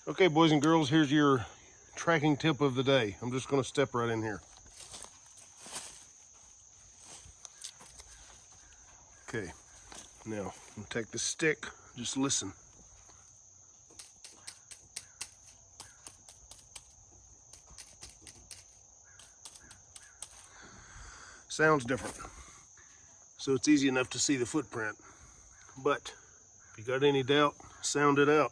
Okay, boys and girls, here's your tracking tip of the day. I'm just going to step right in here. Okay, now I'm gonna take the stick, just listen. Sounds different, so it's easy enough to see the footprint. But if you got any doubt, sound it out.